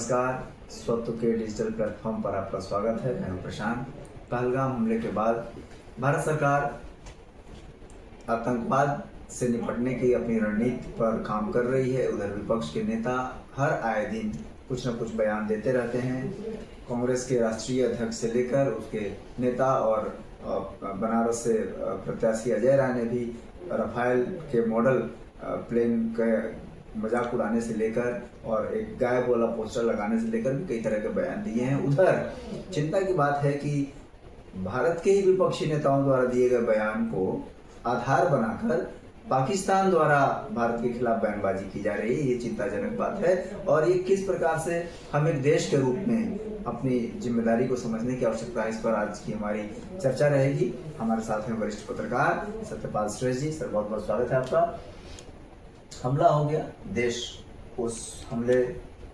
नमस्कार। स्वत्व के डिजिटल प्लेटफॉर्म पर आपका स्वागत है। मैं हूं प्रशांत। पहलगाम हमले के बाद भारत सरकार आतंकवाद से निपटने की अपनी रणनीति पर काम कर रही है। उधर विपक्ष के नेता हर आए दिन कुछ न कुछ बयान देते रहते हैं। कांग्रेस के राष्ट्रीय अध्यक्ष से लेकर उसके नेता और बनारस से प्रत्याशी अजय राय ने भी राफेल के मॉडल प्लेन का मजाक उड़ाने से लेकर और एक गायब वाला पोस्टर लगाने से लेकर भी कई तरह के बयान दिए हैं। उधर चिंता की बात है कि भारत के ही विपक्षी नेताओं द्वारा दिए गए बयान को आधार बनाकर पाकिस्तान द्वारा भारत के खिलाफ बयानबाजी की जा रही है। ये चिंताजनक बात है और ये किस प्रकार से हम एक देश के रूप में अपनी जिम्मेदारी को समझने की आवश्यकता है, इस पर आज की हमारी चर्चा रहेगी। हमारे साथ में वरिष्ठ पत्रकार सत्यपाल श्रेष्ठ जी। सर, बहुत बहुत स्वागत है आपका। हमला हो गया, देश उस हमले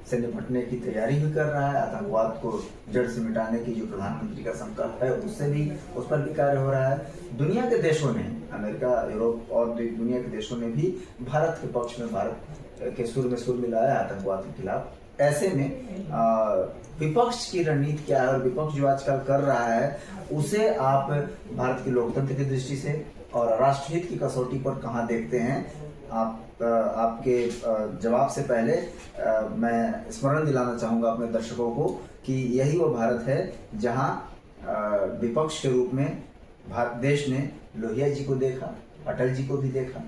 से निपटने की तैयारी भी कर रहा है। आतंकवाद को जड़ से मिटाने की जो प्रधानमंत्री का संकल्प है उससे भी उस पर भी कार्य हो रहा है। दुनिया के देशों ने, अमेरिका, यूरोप और दुनिया के देशों ने भी भारत के पक्ष में, भारत के सुर में सुर मिलाया आतंकवाद के खिलाफ। ऐसे में विपक्ष की रणनीति क्या है और विपक्ष जो आजकल कर रहा है उसे आप भारत के लोकतंत्र की दृष्टि से और राष्ट्रहित की कसौटी पर कहाँ देखते हैं? आपके जवाब से पहले मैं स्मरण दिलाना चाहूँगा अपने दर्शकों को कि यही वो भारत है जहाँ विपक्ष के रूप में भारत देश ने लोहिया जी को देखा, अटल जी को भी देखा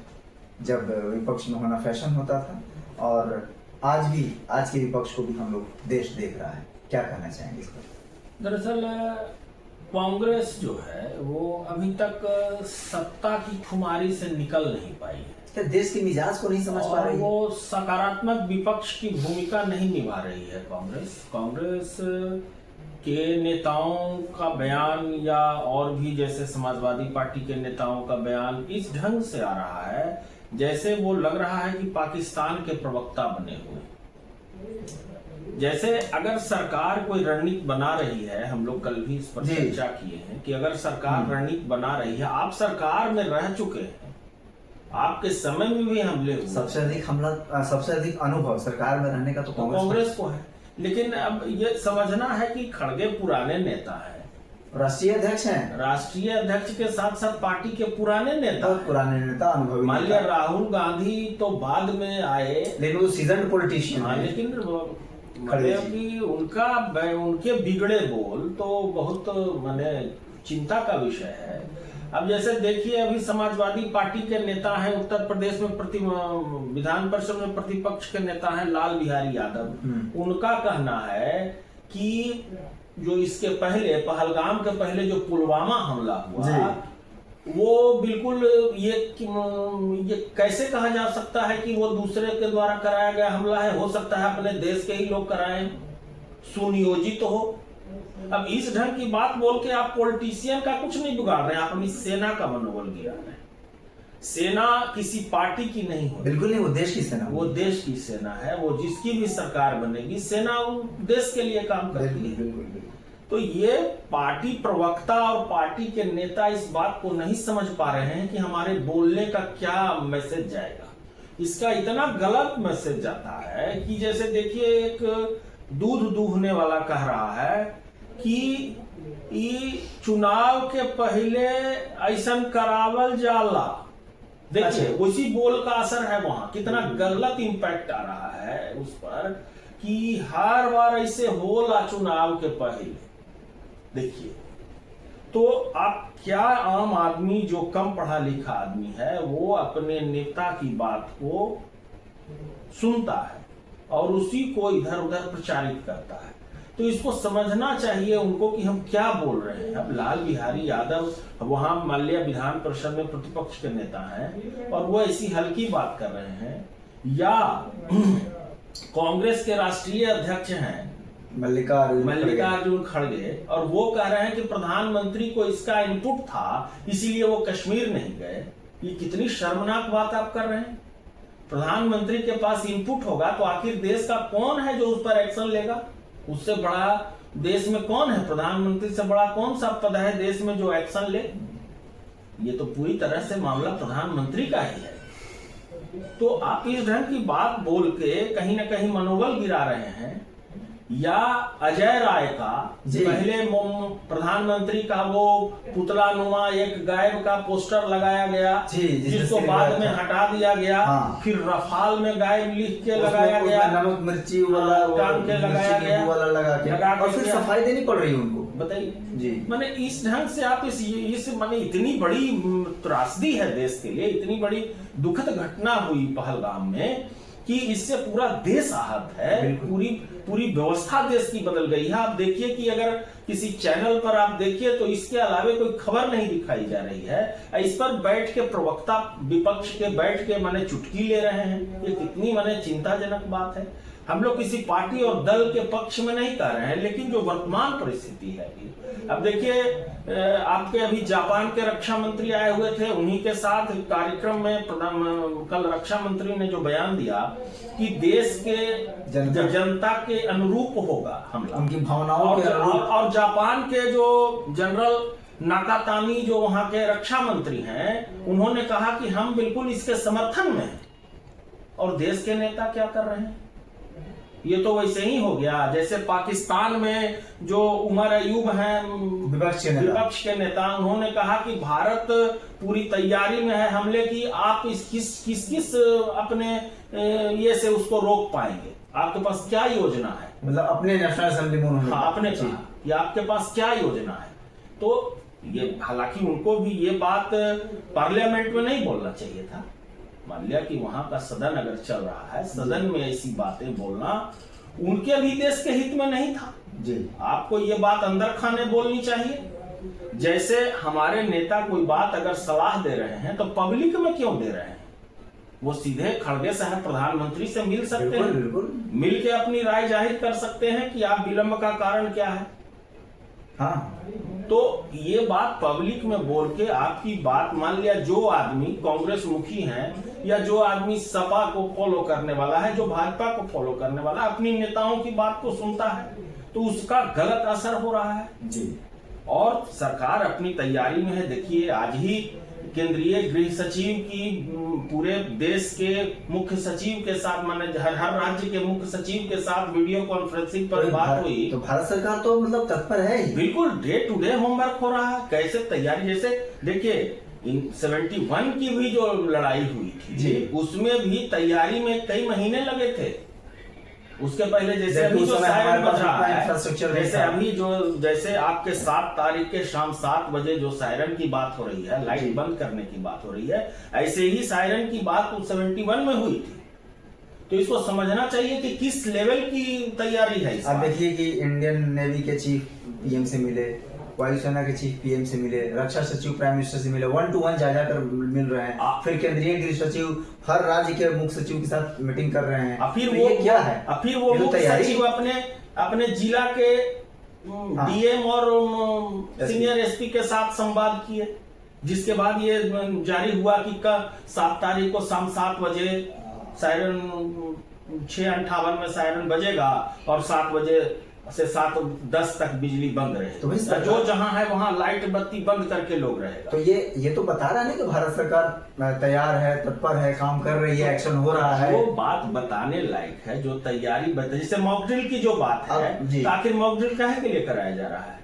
जब विपक्ष में होना फैशन होता था, और आज के विपक्ष को भी हम लोग देश देख रहा है। क्या कहना चाहेंगे इस पर? दरअसल कांग्रेस जो है वो अभी तक सत्ता की खुमारी से निकल नहीं पाई है। देश की मिजाज को नहीं समझ पा रही है। वो सकारात्मक विपक्ष की भूमिका नहीं निभा रही है। कांग्रेस के नेताओं का बयान या और भी जैसे समाजवादी पार्टी के नेताओं का बयान इस ढंग से आ रहा है जैसे वो लग रहा है कि पाकिस्तान के प्रवक्ता बने हुए। जैसे अगर सरकार कोई रणनीति बना रही है, हम लोग कल भी इस पर चर्चा किए हैं कि अगर सरकार रणनीति बना रही है, आप सरकार में रह चुके हैं, आपके समय में भी हमले हुए, सबसे अधिक अनुभव सरकार में रहने का तो कांग्रेस को है। लेकिन अब ये समझना है कि खड़गे पुराने नेता है, राष्ट्रीय अध्यक्ष हैं, राष्ट्रीय अध्यक्ष के साथ साथ पार्टी के पुराने नेता अनुभवी। मान लिया राहुल गांधी तो बाद में आए, लेकिन वो सीजन्ड पॉलिटिशियन है। लेकिन कि उनके बिगड़े बोल तो बहुत माने चिंता का विषय है। अब जैसे देखिए, अभी समाजवादी पार्टी के नेता हैं उत्तर प्रदेश में, विधान परिषद में प्रतिपक्ष के नेता हैं लाल बिहारी यादव। उनका कहना है कि जो इसके पहले, पहलगाम के पहले जो पुलवामा हमला हुआ, वो बिल्कुल ये कैसे कहा जा सकता है कि वो दूसरे के द्वारा कराया गया हमला है? हो सकता है अपने देश के ही लोग कराएं, सुनियोजित हो। अब इस ढंग की बात बोल के आप पॉलिटिशियन का कुछ नहीं बिगाड़ रहे हैं, आप अपनी सेना का मनोबल गिरा रहे हैं। सेना किसी पार्टी की नहीं हो, बिल्कुल नहीं, वो देश की सेना, वो देश की सेना है। वो जिसकी भी सरकार बनेगी, सेना देश के लिए काम करती है। तो ये पार्टी प्रवक्ता और पार्टी के नेता इस बात को नहीं समझ पा रहे हैं कि हमारे बोलने का क्या मैसेज जाएगा। इसका इतना गलत मैसेज जाता है कि जैसे देखिए, एक दूध दूहने वाला कह रहा है कि चुनाव के पहले ऐसा करावल जाला। देखिए, उसी बोल का असर है वहां, कितना गलत इंपैक्ट आ रहा है उस पर कि हर बार ऐसे होला चुनाव के पहले। देखिए, तो आप क्या, आम आदमी जो कम पढ़ा लिखा आदमी है वो अपने नेता की बात को सुनता है और उसी को इधर उधर प्रचारित करता है। तो इसको समझना चाहिए उनको कि हम क्या बोल रहे हैं। अब लाल बिहारी यादव वहां माल्या विधान परिषद में प्रतिपक्ष के नेता हैं और वो ऐसी हल्की बात कर रहे हैं, या कांग्रेस के राष्ट्रीय अध्यक्ष हैं मल्लिकार्जुन खड़गे और वो कह रहे हैं कि प्रधानमंत्री को इसका इनपुट था इसीलिए वो कश्मीर नहीं गए। ये कितनी शर्मनाक बात आप कर रहे हैं। प्रधानमंत्री के पास इनपुट होगा तो आखिर देश का कौन है जो उस पर एक्शन लेगा? उससे बड़ा देश में कौन है? प्रधानमंत्री से बड़ा कौन सा पद है देश में जो एक्शन ले? ये तो पूरी तरह से मामला प्रधानमंत्री का ही है। तो आप इस ढंग की बात बोल के कहीं ना कहीं मनोबल गिरा रहे हैं या अजय राय का जी। पहले प्रधानमंत्री का वो पुतला नुमा एक गायब का पोस्टर लगाया गया जी, जिसको बाद में हटा दिया गया। हाँ। फिर रफाल में गायब लिख के लगाया गया, नमक मिर्ची वाला टांग के लगाया गया, वाला लगा के और फिर सफाई देनी पड़ रही है उनको। बताइए जी, माने इस ढंग से आप इस माने इतनी बड़ी त्रासदी है देश के लिए, इतनी बड़ी दुखद घटना हुई पहलगाम में कि इससे पूरा देश आहत है, पूरी व्यवस्था देश की बदल गई है। आप देखिए कि अगर किसी चैनल पर आप देखिए तो इसके अलावे कोई खबर नहीं दिखाई जा रही है। इस पर बैठ के प्रवक्ता विपक्ष के बैठ के माने चुटकी ले रहे हैं। ये कितनी माने चिंताजनक बात है। हम लोग किसी पार्टी और दल के पक्ष में नहीं कर रहे हैं, लेकिन जो वर्तमान परिस्थिति है, अब देखिए आपके अभी जापान के रक्षा मंत्री आए हुए थे, उन्हीं के साथ कार्यक्रम में कल रक्षा मंत्री ने जो बयान दिया कि देश के जनता के अनुरूप होगा हमला, उनकी भावनाओं के अनुरूप। और जापान के जो जनरल नाकातानी जो वहां के रक्षा मंत्री हैं, उन्होंने कहा कि हम बिल्कुल इसके समर्थन में हैं। और देश के नेता क्या कर रहे हैं? ये तो वैसे ही हो गया जैसे पाकिस्तान में जो उमर अयूब हैं विपक्ष के नेता, उन्होंने कहा कि भारत पूरी तैयारी में है हमले की, आप किस अपने ये से उसको रोक पाएंगे, आपके पास क्या योजना है? मतलब अपने नेशनल असेंबली में उन्होंने अपने कहा कि आपके पास क्या योजना है। तो ये हालांकि उनको भी ये बात पार्लियामेंट में नहीं बोलना चाहिए था। मान लिया कि वहां का सदन अगर चल रहा है, सदन में ऐसी बातें बोलना उनके भी देश के हित में नहीं था जी। आपको ये बात अंदर खाने बोलनी चाहिए। जैसे हमारे नेता कोई बात अगर सलाह दे रहे हैं तो पब्लिक में क्यों दे रहे हैं? वो सीधे खड़गे साहब प्रधानमंत्री से मिल सकते हैं, मिल के अपनी राय जाहिर कर सकते हैं कि आप विलंब का कारण क्या है। हाँ, तो ये बात पब्लिक में बोल के आपकी बात, मान लिया जो आदमी कांग्रेस मुखी है या जो आदमी सपा को फॉलो करने वाला है, जो भाजपा को फॉलो करने वाला है, अपनी नेताओं की बात को सुनता है तो उसका गलत असर हो रहा है जी। और सरकार अपनी तैयारी में है। देखिए आज ही केंद्रीय गृह सचिव की पूरे देश के मुख्य सचिव के साथ, माने हर राज्य के मुख्य सचिव के साथ वीडियो कॉन्फ्रेंसिंग पर बात हुई। तो भारत सरकार तो मतलब तत्पर है ही। बिल्कुल डे टू डे होमवर्क हो रहा है, कैसे तैयारी। जैसे देखिए 71 की भी जो लड़ाई हुई थी उसमें भी तैयारी में कई महीने लगे थे। उसके पहले जैसे अभी जो सायरन बज रहा है, जैसे अभी जैसे आपके 7 तारीख के शाम 7 बजे जो सायरन की बात हो रही है, लाइट बंद करने की बात हो रही है, ऐसे ही सायरन की बात 71 में हुई थी। तो इसको समझना चाहिए कि किस लेवल की तैयारी है। आप देखिए कि इंडियन नेवी के चीफ पीएम से मिले, वायुसेना के चीफ पीएम से मिले, रक्षा सचिव प्राइम मिनिस्टर से मिले, 1 to 1 जा कर मिल रहे हैं। फिर केंद्रीय गृह सचिव हर राज्य के मुख्य सचिव के साथ मीटिंग कर रहे हैं। फिर तो वो क्या है? फिर वो मुख्य सचिव अपने जिला के डीएम और सीनियर एसपी के साथ संवाद किए, जिसके बाद ये जारी हुआ कि 7 तारीख को शाम 7 बजे सायरन 6:58 में सायरन बजेगा और 7 बजे से 7:10 तक बिजली बंद रहे। तो जो जहां है वहां लाइट बत्ती बंद करके लोग रहेगा। तो ये तो बता रहा नहीं कि भारत सरकार तैयार है, तत्पर है, काम कर रही है, एक्शन हो रहा है। वो बात बताने लायक है, जो तैयारी जैसे मॉक ड्रिल की जो बात है, आखिर मॉक ड्रिल काहे के लिए कराया जा रहा है?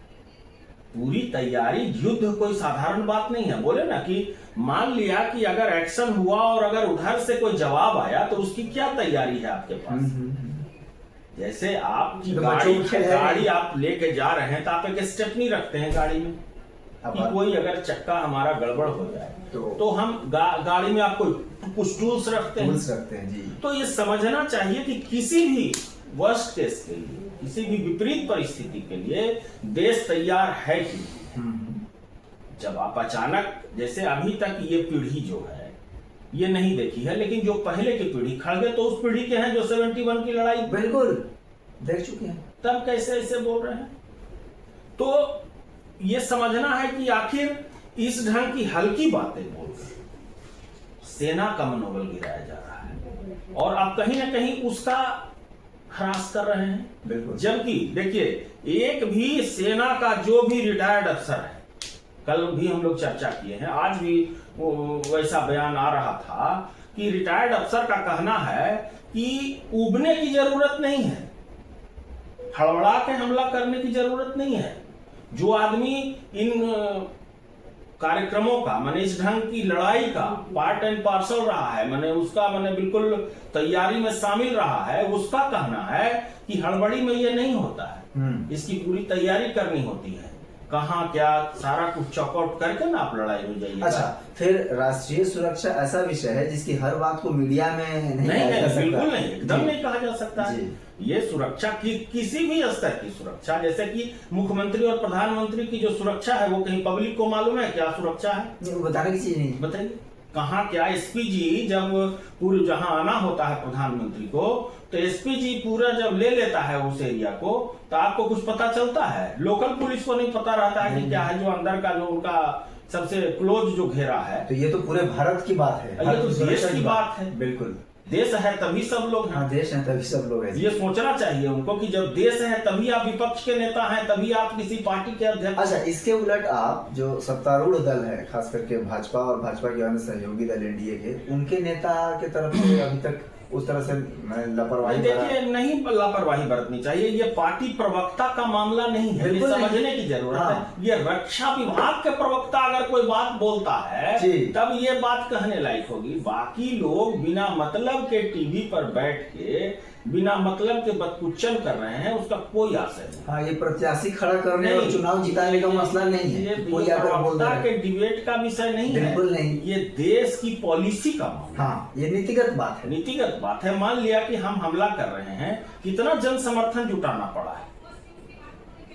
पूरी तैयारी, युद्ध कोई साधारण बात नहीं है। बोले ना कि मान लिया कि अगर एक्शन हुआ और अगर उधर से कोई जवाब आया तो उसकी क्या तैयारी है आपके पास? जैसे आपकी गाड़ी आप लेके जा रहे हैं तो आप एक स्टेपनी रखते हैं गाड़ी में कि कोई अगर चक्का हमारा गड़बड़ हो जाए तो हम गाड़ी में आपको कुछ टूल्स रखते हैं जी। तो ये समझना चाहिए कि किसी भी वर्स्ट केस के लिए, किसी भी विपरीत परिस्थिति के लिए देश तैयार है कि जब आप अचानक, जैसे अभी तक ये पीढ़ी जो है ये नहीं देखी है, लेकिन जो पहले की पीढ़ी खड़गे तो उस पीढ़ी के हैं जो 71 की लड़ाई बिल्कुल देख चुके हैं, तब कैसे ऐसे बोल रहे हैं? तो ये समझना है कि आखिर इस ढंग की हल्की बातें बोलकर सेना का मनोबल गिराया जा रहा है और आप कहीं ना कहीं उसका हरास कर रहे हैं। जबकि देखिए एक भी सेना का जो भी रिटायर्ड अफसर है, कल भी हम लोग चर्चा किए हैं, आज भी वैसा बयान आ रहा था कि रिटायर्ड अफसर का कहना है कि उबने की जरूरत नहीं है, हड़बड़ा के हमला करने की जरूरत नहीं है। जो आदमी इन कार्यक्रमों का माने इस ढंग की लड़ाई का पार्ट एंड पार्सल रहा है, माने उसका माने बिल्कुल तैयारी में शामिल रहा है, उसका कहना है कि हड़बड़ी में ये नहीं होता है, इसकी पूरी तैयारी करनी होती है, कहाँ क्या सारा कुछ चॉकआउट करके ना आप लड़ाई में जाइए। अच्छा, फिर राष्ट्रीय सुरक्षा ऐसा विषय है जिसकी हर बात को मीडिया में नहीं बिल्कुल नहीं, एकदम नहीं कहा जा सकता है। ये सुरक्षा की किसी भी स्तर की सुरक्षा, जैसे कि मुख्यमंत्री और प्रधानमंत्री की जो सुरक्षा है वो कहीं पब्लिक को मालूम है क्या सुरक्षा है? बताने की चीज नहीं। बताइए कहाँ क्या। एसपी जी जब पूरे जहां आना होता है प्रधानमंत्री को, तो एसपी जी पूरा जब ले लेता है उस एरिया को, तो आपको कुछ पता चलता है? लोकल पुलिस को नहीं पता रहता है कि क्या है जो अंदर का जो उनका सबसे क्लोज जो घेरा है। तो ये तो पूरे भारत की बात है, ये तो देश की बात है। बिल्कुल, देश है तभी सब लोग हैं। हाँ, देश है तभी सब लोग हैं। ये सोचना चाहिए उनको कि जब देश है तभी आप विपक्ष के नेता हैं, तभी आप किसी पार्टी के अध्यक्ष। अच्छा, इसके उलट आप जो सत्तारूढ़ दल है, खास करके भाजपा और भाजपा के अन्य सहयोगी दल एनडीए के, उनके नेता के तरफ से अभी तक उस तरह से लापरवाही, देखिए नहीं लापरवाही बरतनी चाहिए। ये पार्टी प्रवक्ता का मामला नहीं है, ये समझने की जरूरत है। ये रक्षा विभाग के प्रवक्ता अगर कोई बात बोलता है तब ये बात कहने लायक होगी। बाकी लोग बिना मतलब के टीवी पर बैठ के बिना मतलब के बदकुचन कर रहे हैं, उसका कोई असर नहीं। हाँ, ये प्रत्याशी खड़ा करने और चुनाव जिताने का मसला नहीं है, कोई प्रवक्ता के डिबेट का विषय नहीं है, बिल्कुल नहीं। ये देश की पॉलिसी का मामला। हाँ, ये नीतिगत बात है, नीतिगत बात है। मान लिया कि हम हमला कर रहे हैं, कितना जन समर्थन जुटाना पड़ा है।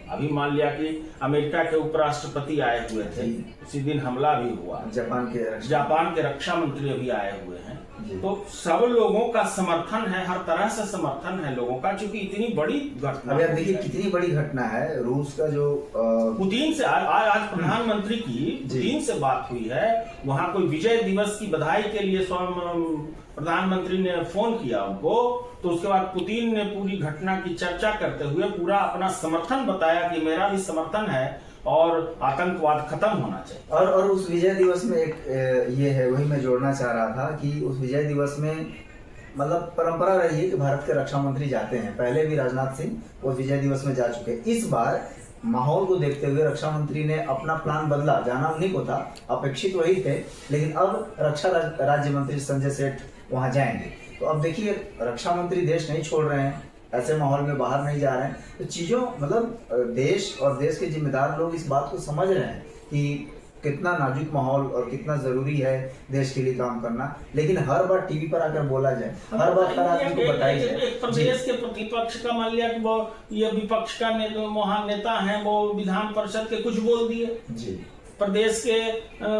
अभी मान लिया कि अमेरिका के उपराष्ट्रपति आए हुए थे, उसी दिन हमला भी हुआ। जापान के रक्षा मंत्री अभी आए हुए हैं, तो सब लोगों का समर्थन है, हर तरह से समर्थन है लोगों का, क्योंकि इतनी बड़ी घटना। अभी आप देखिए कितनी बड़ी घटना है। रूस का जो पुतिन से आज प्रधानमंत्री की पुतिन से बात हुई है, वहां कोई विजय दिवस की बधाई के लिए स्वयं प्रधानमंत्री ने फोन किया उनको, तो उसके बाद पुतिन ने पूरी घटना की चर्चा करते हुए पूरा अपना समर्थन बताया कि मेरा भी समर्थन है और आतंकवाद खत्म होना चाहिए। और उस विजय दिवस में एक ये है, वही मैं जोड़ना चाह रहा था कि उस विजय दिवस में मतलब परंपरा रही है कि भारत के रक्षा मंत्री जाते हैं। पहले भी राजनाथ सिंह उस विजय दिवस में जा चुके हैं। इस बार माहौल को देखते हुए रक्षा मंत्री ने अपना प्लान बदला। जाना उन्हीं को था, अपेक्षित वही थे, लेकिन अब रक्षा राज्य मंत्री संजय सेठ वहां जाएंगे। तो अब देखिए, रक्षा मंत्री देश नहीं छोड़ रहे हैं, ऐसे माहौल में बाहर नहीं जा रहे हैं, तो चीजों मतलब देश और देश के जिम्मेदार लोग इस बात को समझ रहे हैं कि कितना नाजुक माहौल और कितना जरूरी है देश के लिए काम करना। लेकिन हर बार टीवी पर आकर बोला जाए, हर बार हर आदमी को बताई जाए। एक प्रदेश के प्रतिपक्ष का मान लिया कि वो ये विपक्ष का महान नेता है, वो विधान परिषद के कुछ बोल दिए जी, प्रदेश के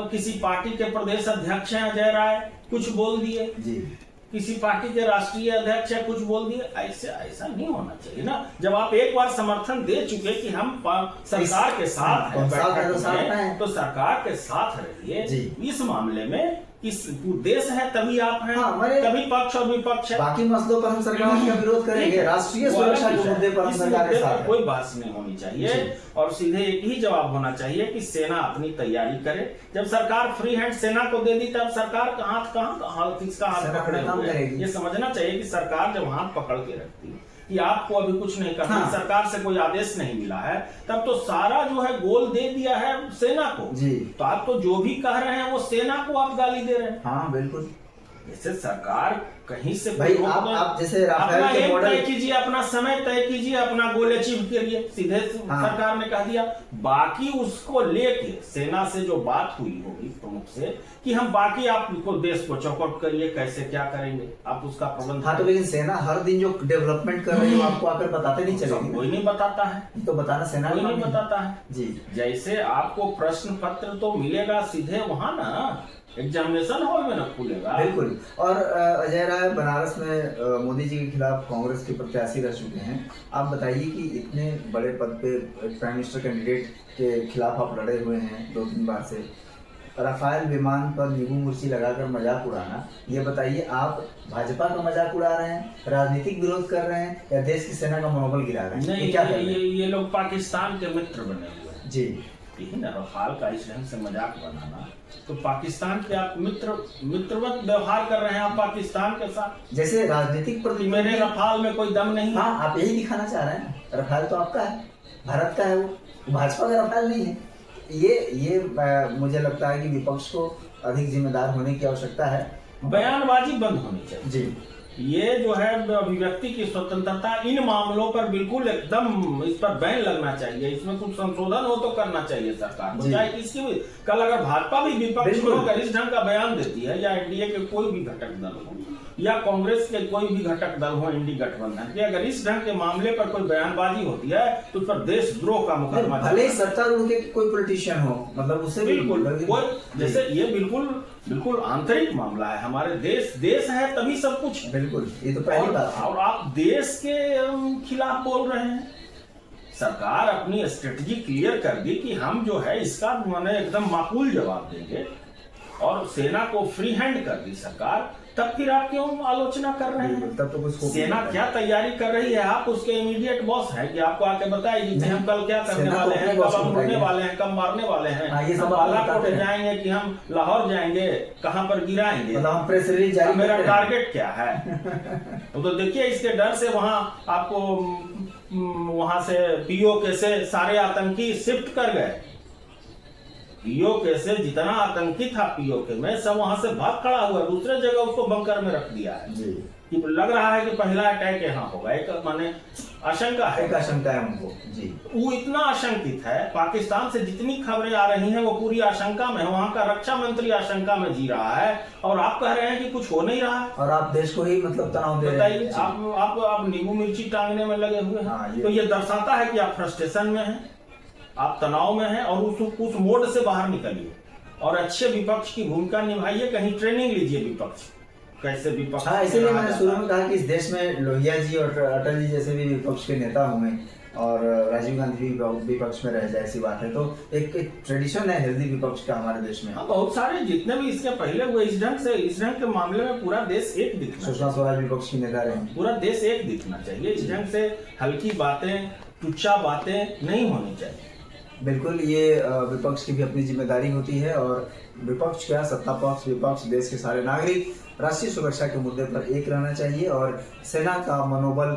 किसी पार्टी के प्रदेश अध्यक्ष हैं अजय राय, कुछ बोल दिए जी, किसी पार्टी के राष्ट्रीय अध्यक्ष है कुछ बोल दिए। ऐसा नहीं होना चाहिए ना। जब आप एक बार समर्थन दे चुके कि हम सरकार के साथ हैं, तो सरकार के साथ रहिए। इस मामले में इस देश है तभी आप हैं, तभी पक्ष और विपक्ष है। बाकी मसलों पर हम सरकार का विरोध करेंगे, राष्ट्रीय सुरक्षा के मुद्दे पर हम सरकार के साथ हैं। कोई बहस नहीं होनी चाहिए और सीधे एक ही जवाब होना चाहिए कि सेना अपनी तैयारी करे। जब सरकार फ्री हैंड सेना को दे दी तब सरकार का हाथ किसका हाथ पकड़े हुए है। ये समझना चाहिए कि सरकार जब हाथ पकड़ के रखती कि आपको अभी कुछ नहीं करना, सरकार से कोई आदेश नहीं मिला है, तब तो सारा जो है गोल दे दिया है सेना को जी। तो आप तो जो भी कह रहे हैं वो सेना को आप गाली दे रहे हैं। हाँ बिल्कुल, जैसे सरकार कहीं से भाई आप जैसे राफेल के मॉडल तय कीजिए, अपना समय तय कीजिए, अपना गोल अचीव करिए, सीधे सरकार ने कह दिया। बाकी उसको लेके सेना से जो बात हुई होगी प्रमुख से कि हम बाकी आपको देश को चौकआउट करिए, कैसे क्या करेंगे आप उसका प्रबंध। हाँ, तो लेकिन सेना हर दिन जो डेवलपमेंट कर रही है आपको आकर बताते नहीं चलेगी। कोई नहीं बताता है, तो बताना सेना कोई नहीं बताता है जी। जैसे आपको प्रश्न पत्र तो मिलेगा सीधे वहां ना, एग्जामिनेशन हॉल में ना खुलेगा। बिल्कुल। और अजय राय बनारस में मोदी जी के खिलाफ कांग्रेस के प्रत्याशी रह चुके हैं। आप बताइए कि इतने बड़े पद पे प्राइम मिनिस्टर कैंडिडेट के खिलाफ आप लड़े हुए हैं 2-3 बार से। राफेल विमान पर नींबू मिर्ची लगाकर मजाक उड़ाना, ये बताइए आप भाजपा का मजाक उड़ा रहे हैं, राजनीतिक विरोध कर रहे हैं, या देश की सेना का मनोबल गिरा रहे हैं? नहीं, क्या ये लोग पाकिस्तान के मित्र बने हुए हैं जी। यही ना रफाल का इस ढंग से मजाक बनाना, तो पाकिस्तान के आप मित्रवत व्यवहार कर रहे हैं आप पाकिस्तान के साथ। जैसे राजनीतिक मेरे रफाल में कोई दम नहीं। हाँ, आप यही दिखाना चाह रहे हैं। रफाल तो आपका है, भारत का है, वो भाजपा का रफाल नहीं है। ये मुझे लगता है कि विपक्ष को अधिक जिम्मेदार होने की आवश्यकता है। बयानबाजी बंद होनी चाहिए जी, ये जो है अभिव्यक्ति की स्वतंत्रता, इन मामलों पर बिल्कुल एकदम इस पर बैन लगना चाहिए। इसमें कुछ संशोधन हो तो करना चाहिए सरकार को, चाहे किसी भी। कल अगर भाजपा भी विपक्ष को अगर इस ढंग का बयान देती है, या एनडीए के कोई भी घटक दल हो, या कांग्रेस के कोई भी घटक दल हो इंडी गठबंधन के, अगर इस ढंग के मामले पर कोई बयानबाजी होती है तो उस पर देशद्रोह का मुकदमा, भले ही सत्तारूढ़ के कोई पॉलिटिशियन हो, मतलब उसे बिल्कुल जैसे ये बिल्कुल आंतरिक मामला है। हमारे देश है तभी सब कुछ है। बिल्कुल, ये तो पहली बात है। और आप देश के खिलाफ बोल रहे हैं। सरकार अपनी स्ट्रेटजी क्लियर कर दी कि हम जो है इसका माने एकदम माकूल जवाब देंगे, और सेना को फ्री हैंड कर दी सरकार, तब फिर आप क्यों आलोचना कर रहे हैं? तब तो कुछ सेना क्या तैयारी कर रही है? आप उसके इमीडिएट बॉस हैं कि आपको आके बताएगी कि हम कल क्या करने वाले हैं, कब हम ढूंढने वाले हैं, कब मारने वाले हैं, ये सब बालाकोट जाएंगे कि हम लाहौर जाएंगे, कहाँ पर गिराएंगे, मतलब हम प्रेस रिलीज जारी, मेरा टारगेट क्या है। तो देखिए इसके डर से वहां आपको वहां से पीओके से सारे आतंकी शिफ्ट कर गए। पीओके से जितना आतंकी था पीओके में, सब वहां से भाग खड़ा हुआ, दूसरे जगह उसको बंकर में रख दिया है जी। कि लग रहा है कि पहला अटैक यहाँ होगा। एक माने आशंका है, एक आशंका है उनको जी। वो इतना आशंकित है, पाकिस्तान से जितनी खबरें आ रही हैं वो पूरी आशंका में है। वहां का रक्षा मंत्री आशंका में जी रहा है, और आप कह रहे हैं कि कुछ हो नहीं रहा है, और आप देश को ही मतलब तनाव दे रहे हैं। आप नींबू मिर्ची टांगने में लगे हुए हैं। तो ये दर्शाता है कि आप फ्रस्ट्रेशन में हैं, आप तनाव में हैं, और उस मोड से बाहर निकलिए और अच्छे विपक्ष की भूमिका निभाइए। कहीं ट्रेनिंग लीजिए विपक्ष कैसे विपक्ष। हाँ, इसीलिए मैंने शुरू में कहा कि इस देश में लोहिया जी और अटल जी जैसे भी विपक्ष के नेता हुए, और राजीव गांधी भी विपक्ष में रह जाए, ऐसी बात है। तो एक ट्रेडिशन है हेल्दी विपक्ष का हमारे देश में। बहुत सारे जितने भी इसके पहले हुए इस ढंग के मामले में पूरा देश एक दिखना, सुषमा स्वराज विपक्ष की नेता रहे, पूरा देश एक दिखना चाहिए। इस ढंग से हल्की बातें, तुच्छा बातें नहीं होनी चाहिए। बिल्कुल, ये विपक्ष की भी अपनी जिम्मेदारी होती है, और विपक्ष क्या, सत्ता पक्ष, विपक्ष, देश के सारे नागरिक राष्ट्रीय सुरक्षा के मुद्दे पर एक रहना चाहिए, और सेना का मनोबल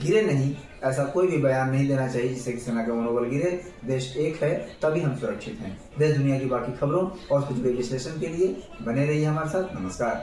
गिरे नहीं, ऐसा कोई भी बयान नहीं देना चाहिए जिससे कि सेना का मनोबल गिरे। देश एक है तभी हम सुरक्षित हैं। देश दुनिया की बाकी खबरों और कुछ विश्लेषण के लिए बने रहिए हमारे साथ। नमस्कार।